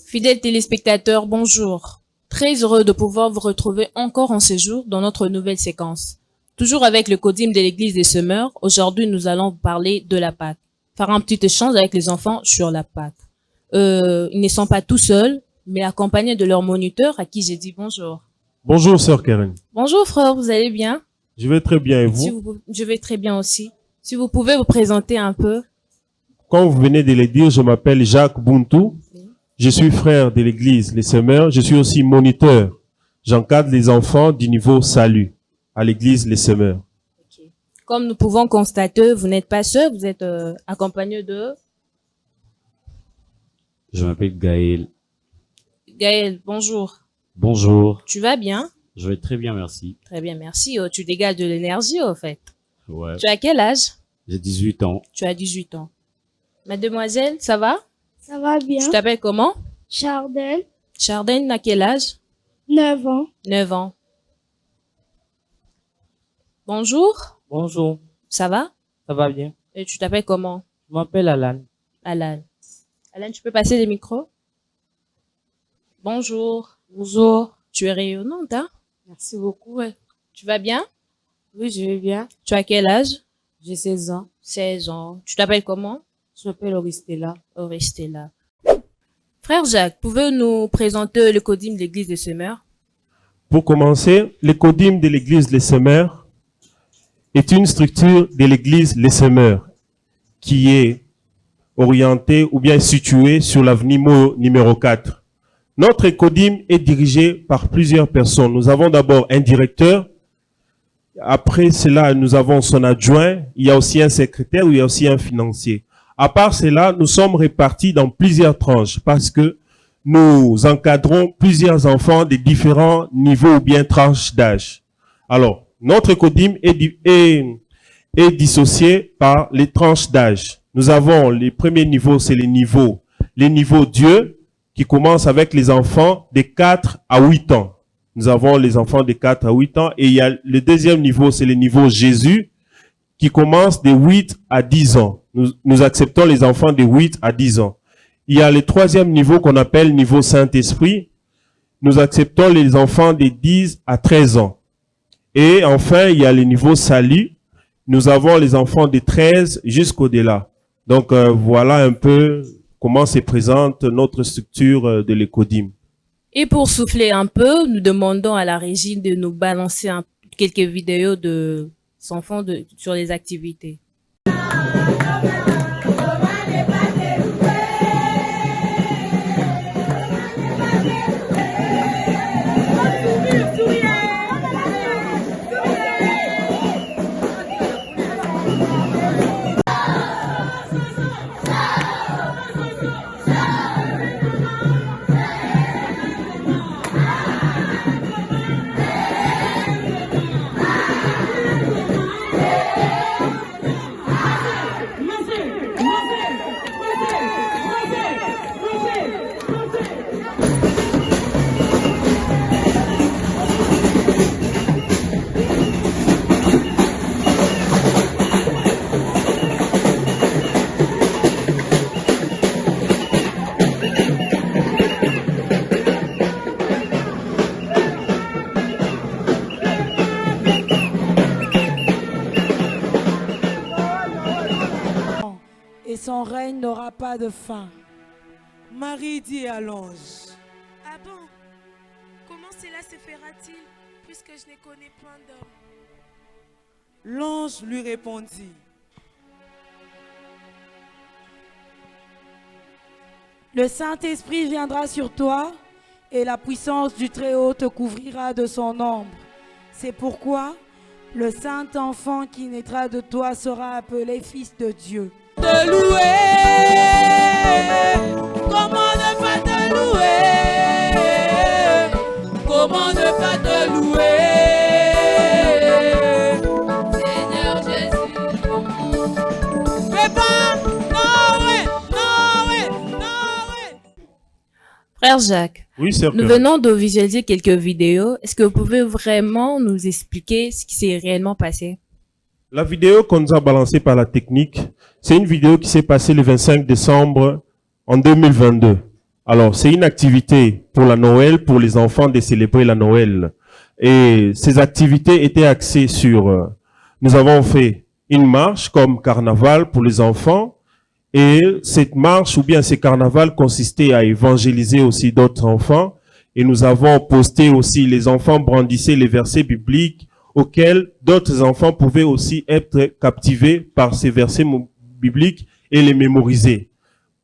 Fidèles téléspectateurs, bonjour. Très heureux de pouvoir vous retrouver encore en séjour dans notre nouvelle séquence. Toujours avec le codime de l'église des semeurs, aujourd'hui nous allons vous parler de la Pâque. Faire un petit échange avec les enfants sur la Pâque. Ils ne sont pas tout seuls, mais accompagnés de leur moniteur à qui j'ai dit bonjour. Bonjour sœur Karen. Bonjour frère, vous allez bien? Je vais très bien et vous? Je vais très bien aussi. Si vous pouvez vous présenter un peu. Comme vous venez de le dire, je m'appelle Jacques Buntou. Je suis frère de l'église Les Semeurs. Je suis aussi moniteur. J'encadre les enfants du niveau salut à l'église Les Semeurs. Okay. Comme nous pouvons constater, vous n'êtes pas seul, vous êtes accompagné de... Je m'appelle Gaël. Gaël, bonjour. Bonjour. Tu vas bien? Je vais très bien, merci. Très bien, merci. Oh, tu dégages de l'énergie, au fait. Ouais. Tu as quel âge? J'ai 18 ans. Tu as 18 ans. Mademoiselle, ça va? Ça va bien. Tu t'appelles comment? Chardin, Chardin, à quel âge? 9 ans. 9 ans. Bonjour. Bonjour, Ça va? ça va bien? Et tu t'appelles comment? Je m'appelle Alan. Alan. Alan, tu peux passer les micros? Bonjour. Bonjour. Tu es rayonnante, hein? Merci beaucoup. Ouais. Tu vas bien? Oui, je vais bien. Tu as quel âge? J'ai 16 ans. 16 ans. Tu t'appelles comment? Je m'appelle Auristella. Auristella. Frère Jacques, pouvez-vous nous présenter le codime de l'église des semeurs? Pour commencer, le codime de l'église Les Semeurs est une structure de l'église Les Semeurs qui est orientée ou bien située sur l'avenue Moyo numéro 4. Notre codime est dirigé par plusieurs personnes. Nous avons d'abord un directeur. Après cela, nous avons son adjoint. Il y a aussi un secrétaire ou il y a aussi un financier. À part cela, nous sommes répartis dans plusieurs tranches parce que nous encadrons plusieurs enfants de différents niveaux ou bien tranches d'âge. Alors, notre codime est dissocié par les tranches d'âge. Nous avons les premiers niveaux, c'est les niveaux Dieu, qui commencent avec les enfants de 4 à 8 ans. Nous avons les enfants de 4 à 8 ans et il y a le deuxième niveau, c'est le niveau Jésus, qui commence de 8 à 10 ans. Nous acceptons les enfants de 8 à 10 ans. Il y a le troisième niveau qu'on appelle niveau Saint-Esprit. Nous acceptons les enfants de 10 à 13 ans. Et enfin, il y a le niveau Salut. Nous avons les enfants de 13 jusqu'au-delà. Donc, voilà un peu comment se présente notre structure de l'écodime. Et pour souffler un peu, nous demandons à la régie de nous balancer quelques vidéos de enfants sur les activités. Et son règne n'aura pas de fin. Marie dit à l'ange: Ah bon? Comment cela se fera-t-il, puisque je ne connais point d'homme? L'ange lui répondit: Le Saint-Esprit viendra sur toi et la puissance du Très-Haut te couvrira de son ombre. C'est pourquoi le saint enfant qui naîtra de toi sera appelé Fils de Dieu. Te louer, comment ne pas te louer, comment ne pas te louer. Frère Jacques, Oui, certain. nous venons de visualiser quelques vidéos. Est-ce que vous pouvez vraiment nous expliquer ce qui s'est réellement passé? La vidéo qu'on nous a balancée par la technique, c'est une vidéo qui s'est passée le 25 décembre en 2022. Alors, c'est une activité pour la Noël, pour les enfants de célébrer la Noël. Et ces activités étaient axées sur, nous avons fait une marche comme carnaval pour les enfants. Et cette marche ou bien ce carnaval consistait à évangéliser aussi d'autres enfants. Et nous avons posté aussi, les enfants brandissaient les versets bibliques auxquels d'autres enfants pouvaient aussi être captivés par ces versets bibliques et les mémoriser.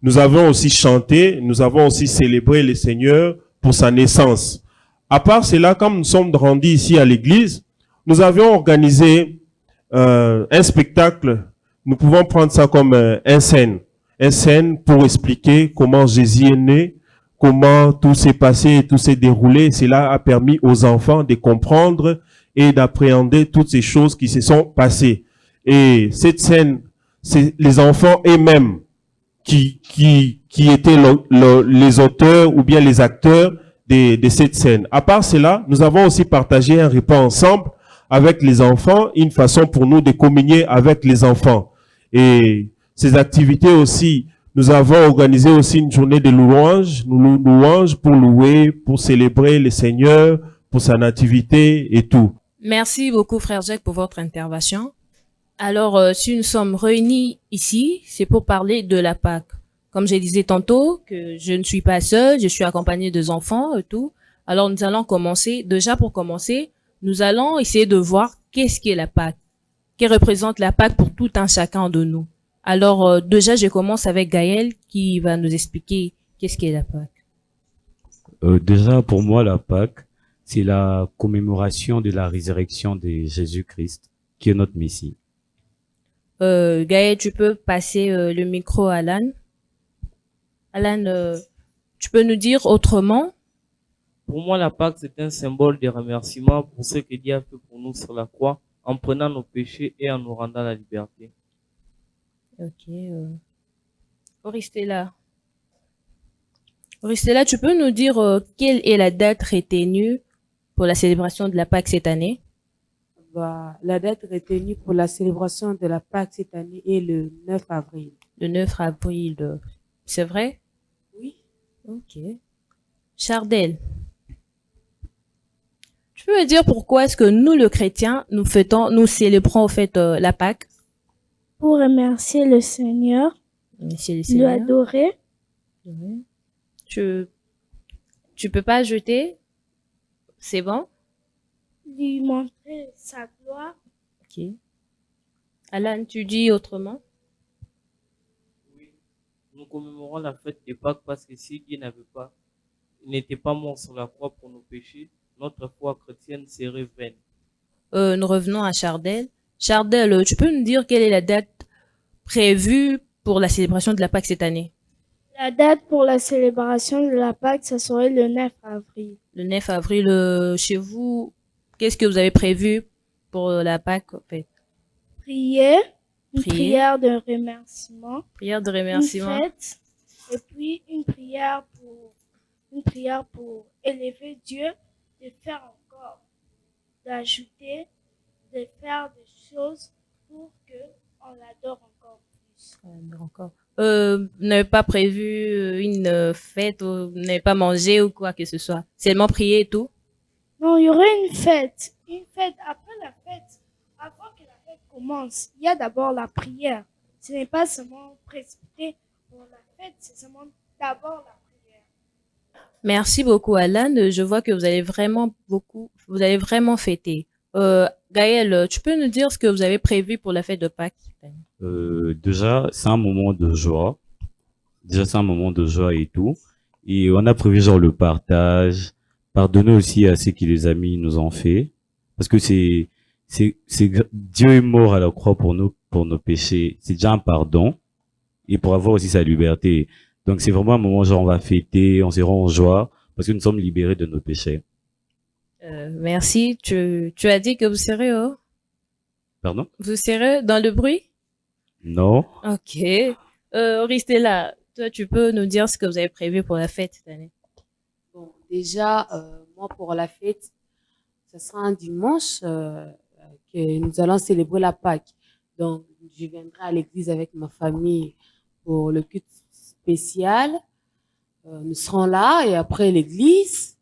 Nous avons aussi chanté, nous avons aussi célébré le Seigneur pour sa naissance. À part cela, comme nous sommes rendus ici à l'église, nous avions organisé un spectacle. Nous pouvons prendre ça comme un scène pour expliquer comment Jésus est né, comment tout s'est passé et tout s'est déroulé. Cela a permis aux enfants de comprendre et d'appréhender toutes ces choses qui se sont passées. Et cette scène, c'est les enfants eux-mêmes qui étaient les auteurs ou bien les acteurs de cette scène. À part cela, nous avons aussi partagé un repas ensemble avec les enfants, une façon pour nous de communier avec les enfants. Et ces activités aussi, nous avons organisé aussi une journée de louanges pour louer, pour célébrer le Seigneur, pour sa nativité et tout. Merci beaucoup, Frère Jacques, pour votre intervention. Alors, si nous sommes réunis ici, c'est pour parler de la Pâque. Comme je disais tantôt, que je ne suis pas seule, je suis accompagnée des enfants et tout. Alors, nous allons commencer. Déjà, pour commencer, nous allons essayer de voir qu'est-ce qu'est la Pâque. Que représente la Pâque pour tout un chacun de nous. Alors, déjà, je commence avec Gaël qui va nous expliquer qu'est-ce qu'est la Pâque. Déjà, pour moi, la Pâque, c'est la commémoration de la résurrection de Jésus-Christ, qui est notre Messie. Gaël, tu peux passer le micro à Alan. Alan, tu peux nous dire autrement? Pour moi, la Pâque, c'est un symbole de remerciement pour ce que Dieu a fait pour nous sur la croix, en prenant nos péchés et en nous rendant la liberté. Ok. Oristella. Oristella, tu peux nous dire quelle est la date retenue pour la célébration de la Pâque cette année? Bah, la date retenue pour la célébration de la Pâque cette année est le 9 avril. Le 9 avril. C'est vrai? Oui. Ok. Chardel. Tu peux me dire pourquoi est-ce que nous, les chrétiens, nous célébrons en fait la Pâque? Pour remercier le Seigneur, Monsieur le lui Seigneur. adorer, Oui. Tu peux pas ajouter? C'est bon? lui montrer sa gloire, Ok. Alan, tu dis autrement? Oui, nous commémorons la fête de Pâques parce que si Dieu n'était pas mort sur la croix pour nos péchés, notre foi chrétienne serait vaine. Nous revenons à Chardel. Chardel, tu peux nous dire quelle est la date prévue pour la célébration de la Pâque cette année? La date pour la célébration de la Pâque, ça serait le 9 avril. Le 9 avril, chez vous, qu'est-ce que vous avez prévu pour la Pâque en fait? Prière, une Prière. prière de remerciement, Prière de une remerciement. fête, et puis une prière pour élever Dieu, de faire encore, d'ajouter, de faire des choses pour que on l'adore encore plus. Encore. Vous n'avez pas prévu une fête, ou vous n'avez pas mangé ou quoi que ce soit? Seulement prier et tout? Non, il y aurait une fête. Une fête après la fête. Avant que la fête commence, il y a d'abord la prière. Ce n'est pas seulement précipité pour la fête, c'est seulement d'abord la prière. Merci beaucoup, Alan. Je vois que vous allez vraiment fêter. Gaël, tu peux nous dire ce que vous avez prévu pour la fête de Pâques? Déjà, c'est un moment de joie. Déjà, c'est un moment de joie et tout. Et on a prévu genre le partage, pardonner aussi à ceux qui les amis nous ont fait. Parce que Dieu est mort à la croix pour nous, pour nos péchés. C'est déjà un pardon. Et pour avoir aussi sa liberté. Donc, c'est vraiment un moment genre on va fêter, on sera en joie. Parce que nous sommes libérés de nos péchés. Merci. Tu as dit que vous serez Pardon? vous serez dans le bruit? Non. Ok. Restez là. Toi, tu peux nous dire ce que vous avez prévu pour la fête cette année? Déjà, moi, pour la fête, ce sera un dimanche que nous allons célébrer la Pâque. Donc, je viendrai à l'église avec ma famille pour le culte spécial. Nous serons là et après l'église,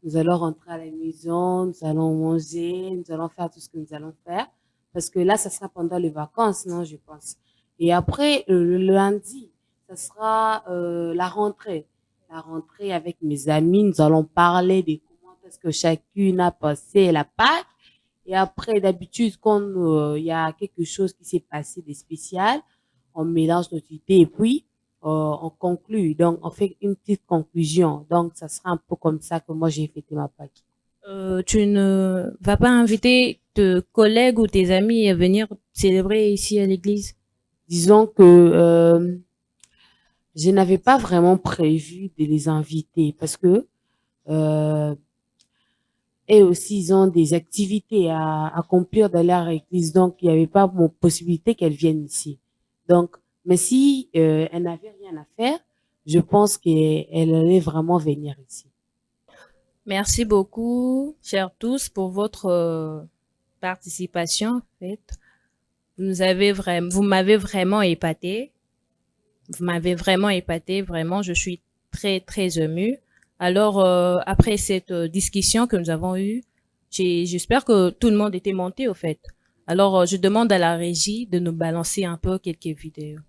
nous allons rentrer à la maison, nous allons manger, nous allons faire tout ce que nous allons faire. Parce que là, ça sera pendant les vacances, non, je pense. Et après, le lundi, ça sera la rentrée. La rentrée avec mes amis, nous allons parler de comment est-ce que chacune a passé la Pâque. Et après, d'habitude, quand il y a quelque chose qui s'est passé de spécial, on mélange nos idées et puis on conclut. Donc, on fait une petite conclusion. Donc, ça sera un peu comme ça que moi, j'ai fêté ma Pâque. Tu ne vas pas inviter tes collègues ou tes amis à venir célébrer ici à l'église? Disons que je n'avais pas vraiment prévu de les inviter parce que et aussi ils ont des activités à accomplir dans leur église, donc il n'y avait pas possibilité qu'elles viennent ici. Donc, mais si elles n'avaient rien à faire, je pense qu'elles allaient vraiment venir ici. Merci beaucoup, chers tous, pour votre participation. En fait, vous m'avez vraiment épaté. Vous m'avez vraiment épaté, vraiment. Je suis très, très émue. Alors, après cette discussion que nous avons eue, j'espère que tout le monde était monté, au fait. Alors, je demande à la régie de nous balancer un peu quelques vidéos.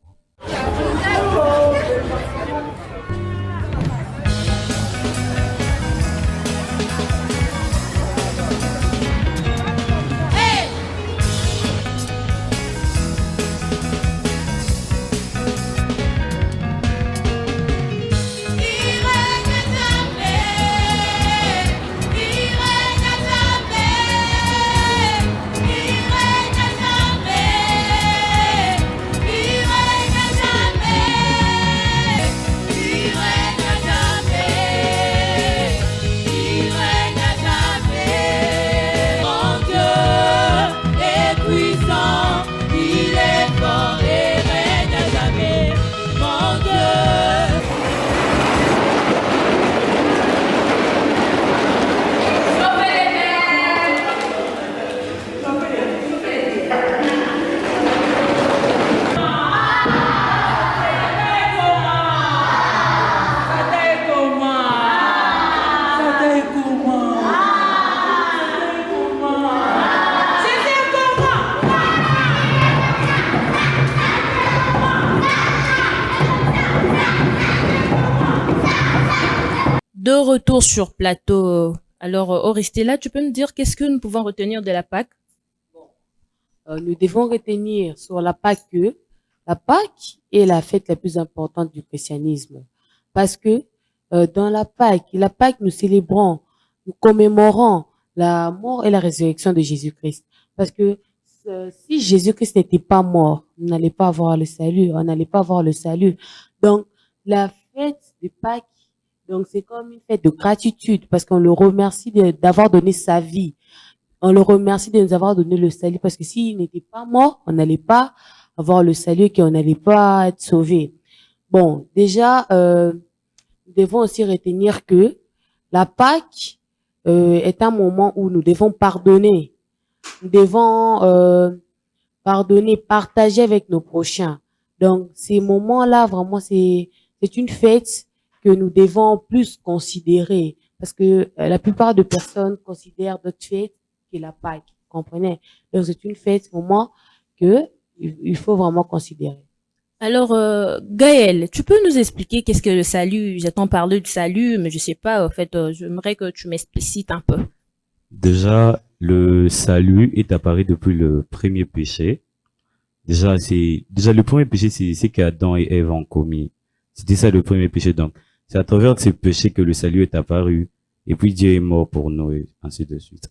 De retour sur plateau. Alors, Oristella, tu peux nous dire qu'est-ce que nous pouvons retenir de la Pâque? Nous devons retenir sur la Pâque que la Pâque est la fête la plus importante du christianisme. Parce que dans la Pâque, nous célébrons, nous commémorons la mort et la résurrection de Jésus-Christ. Parce que si Jésus-Christ n'était pas mort, on n'allait pas avoir le salut, on n'allait pas avoir le salut. Donc, la fête de Pâques, donc c'est comme une fête de gratitude parce qu'on le remercie d'avoir donné sa vie. On le remercie de nous avoir donné le salut parce que s'il n'était pas mort, on n'allait pas avoir le salut et qu'on n'allait pas être sauvé. Bon, déjà, nous devons aussi retenir que la Pâque est un moment où nous devons pardonner. Nous devons pardonner, partager avec nos prochains. Donc, ces moments-là, vraiment, c'est une fête que nous devons plus considérer parce que la plupart de personnes considèrent d'autres fêtes que la Pâque, comprenez? Donc, c'est une fête, moment que il faut vraiment considérer. Alors, Gaël, tu peux nous expliquer qu'est-ce que le salut? J'entends parler du salut, mais je sais pas, en fait, j'aimerais que tu m'explicites un peu. Déjà, le salut est apparu depuis le premier péché. Déjà le premier péché, c'est qu'Adam et Ève ont commis. C'était ça le premier péché. Donc, c'est à travers ces péchés que le salut est apparu. Et puis Dieu est mort pour nous et ainsi de suite.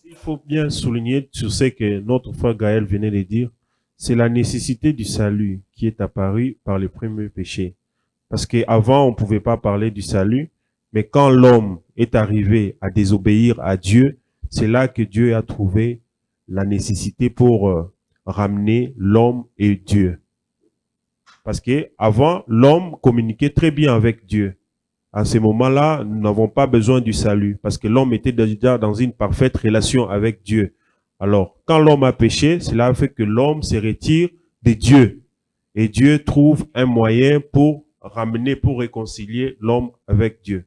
Il faut bien souligner sur ce que notre frère Gaël venait de dire. C'est la nécessité du salut qui est apparue par le premier péché. Parce qu'avant, on ne pouvait pas parler du salut. Mais quand l'homme est arrivé à désobéir à Dieu, c'est là que Dieu a trouvé la nécessité pour ramener l'homme et Dieu. Parce que avant, l'homme communiquait très bien avec Dieu. à ce moment-là, nous n'avons pas besoin du salut parce que l'homme était déjà dans une parfaite relation avec Dieu. Alors, quand l'homme a péché, cela fait que l'homme se retire de Dieu. Et Dieu trouve un moyen pour ramener, pour réconcilier l'homme avec Dieu.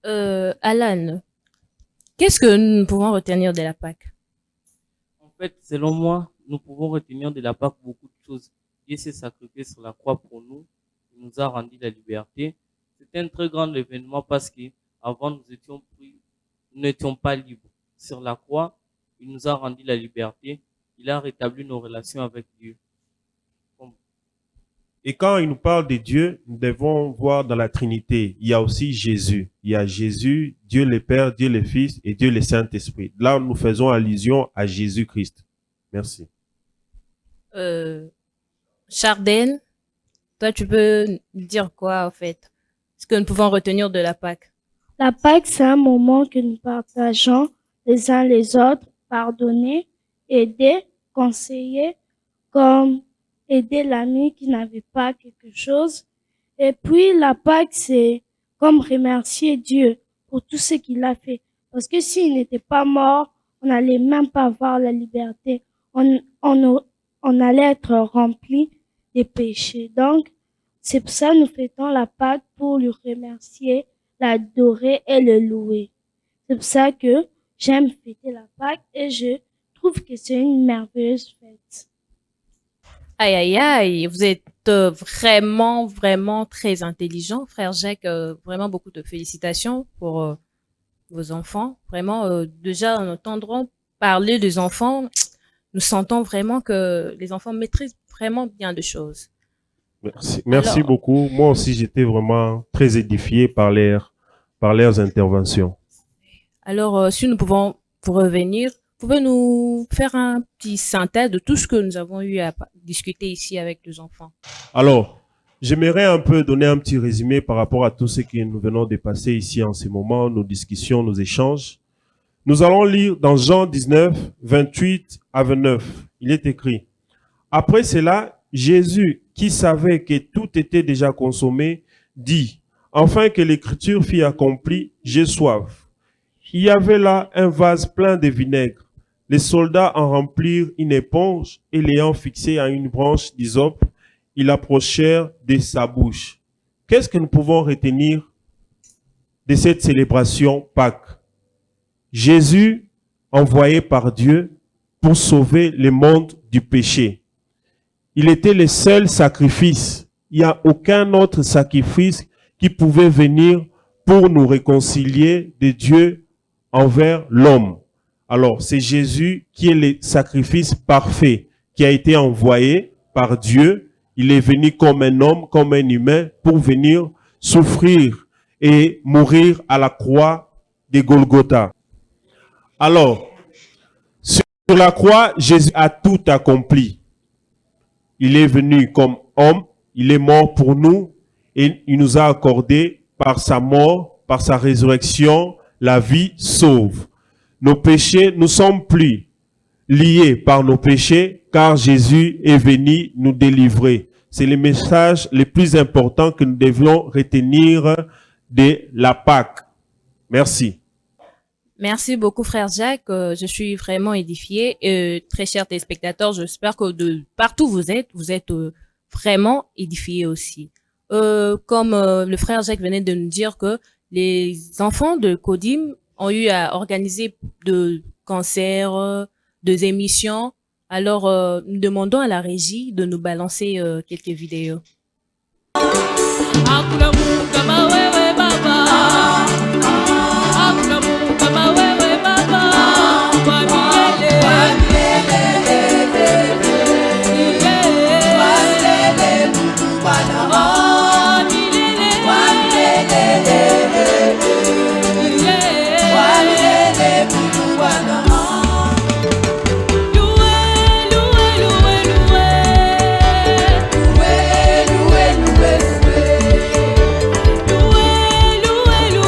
Alan, qu'est-ce que nous pouvons retenir de la Pâque? En fait, selon moi, nous pouvons retenir de la Pâque beaucoup de choses. Dieu s'est sacrifié sur la croix pour nous. Il nous a rendu la liberté. C'était un très grand événement parce qu'avant, nous n'étions pas libres. Sur la croix, il nous a rendu la liberté. Il a rétabli nos relations avec Dieu. Et quand il nous parle de Dieu, nous devons voir dans la Trinité, il y a aussi Jésus. Il y a Jésus, Dieu le Père, Dieu le Fils et Dieu le Saint-Esprit. Là, nous faisons allusion à Jésus-Christ. Merci. Chardin, toi, tu peux dire quoi, en fait? Ce que nous pouvons retenir de la Pâque? La Pâque, c'est un moment que nous partageons les uns les autres, pardonner, aider, conseiller, comme aider l'ami qui n'avait pas quelque chose. Et puis, la Pâque, c'est comme remercier Dieu pour tout ce qu'il a fait. Parce que s'il n'était pas mort, on n'allait même pas avoir la liberté. On allait être rempli des péchés. Donc, c'est pour ça que nous fêtons la Pâque pour le remercier, l'adorer et le louer. C'est pour ça que j'aime fêter la Pâque et je trouve que c'est une merveilleuse fête. Aïe, aïe, aïe, vous êtes vraiment, vraiment très intelligent, frère Jacques. Vraiment beaucoup de félicitations pour vos enfants. Vraiment, déjà, en entendant parler des enfants, nous sentons vraiment que les enfants maîtrisent vraiment bien de choses. Merci beaucoup. Moi aussi, j'étais vraiment très édifié par leurs interventions. Alors, si nous pouvons vous revenir, vous pouvez nous faire un petit synthèse de tout ce que nous avons eu à discuter ici avec les enfants. Alors, j'aimerais un peu donner un petit résumé par rapport à tout ce que nous venons de passer ici en ce moment, nos discussions, nos échanges. Nous allons lire dans Jean 19, 28 à 29. Il est écrit: Après cela, Jésus, qui savait que tout était déjà consommé, dit: Afin que l'écriture fût accomplie, j'ai soif. Il y avait là un vase plein de vinaigre. Les soldats en remplirent une éponge et l'ayant fixée à une branche d'hysope, ils l'approchèrent de sa bouche. Qu'est-ce que nous pouvons retenir de cette célébration Pâques? Jésus, envoyé par Dieu pour sauver le monde du péché. Il était le seul sacrifice. Il n'y a aucun autre sacrifice qui pouvait venir pour nous réconcilier de Dieu envers l'homme. Alors, c'est Jésus qui est le sacrifice parfait, qui a été envoyé par Dieu. Il est venu comme un homme, comme un humain, pour venir souffrir et mourir à la croix de Golgotha. Alors, sur la croix, Jésus a tout accompli. Il est venu comme homme, il est mort pour nous et il nous a accordé par sa mort, par sa résurrection, la vie sauve. Nos péchés ne sont plus liés par nos péchés car Jésus est venu nous délivrer. C'est le message le plus important que nous devions retenir de la Pâque. Merci. Merci beaucoup, frère Jacques. Je suis vraiment édifié. Très chers téléspectateurs, j'espère que de partout vous êtes vraiment édifiés aussi. Comme le frère Jacques venait de nous dire que les enfants de Codim ont eu à organiser de concerts, des émissions. Alors, nous demandons à la régie de nous balancer quelques vidéos. Loué, loué, loué.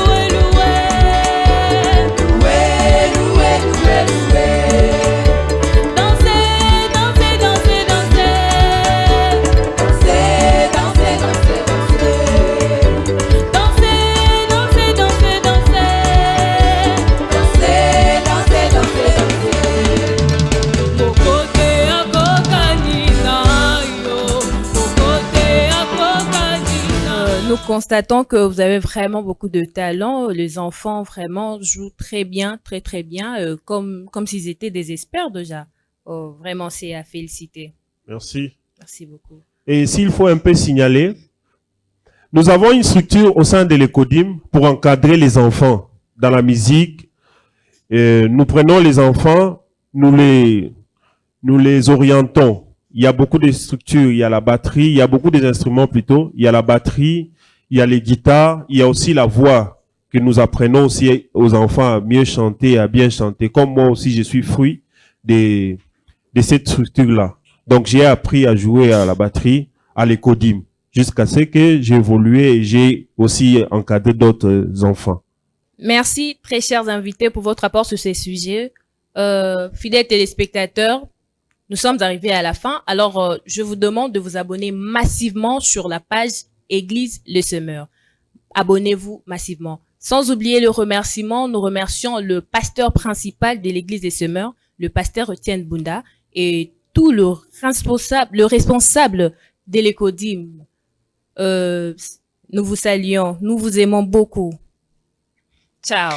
constatons que vous avez vraiment beaucoup de talent. Les enfants vraiment jouent très bien, très bien, comme s'ils étaient des experts déjà. Oh, vraiment, c'est à féliciter. Merci. Merci beaucoup. Et s'il faut un peu signaler, nous avons une structure au sein de l'ECODIM pour encadrer les enfants dans la musique. Nous prenons les enfants, nous les orientons. Il y a beaucoup de structures, il y a la batterie, il y a beaucoup d'instruments plutôt. Il y a la batterie, il y a les guitares, il y a aussi la voix que nous apprenons aussi aux enfants à mieux chanter, à bien chanter. Comme moi aussi, je suis fruit de cette structure-là. Donc, j'ai appris à jouer à la batterie à l'ECODIM jusqu'à ce que j'ai évolué et j'ai aussi encadré d'autres enfants. Merci, très chers invités, pour votre apport sur ces sujets. Fidèles téléspectateurs, nous sommes arrivés à la fin. Alors, je vous demande de vous abonner massivement sur la page Église Le Semeur. Abonnez-vous massivement. Sans oublier le remerciement, nous remercions le pasteur principal de l'Église des Semeurs, le pasteur Etienne Bunda, et tout le responsable de l'ECODIM. Nous vous saluons, nous vous aimons beaucoup. Ciao.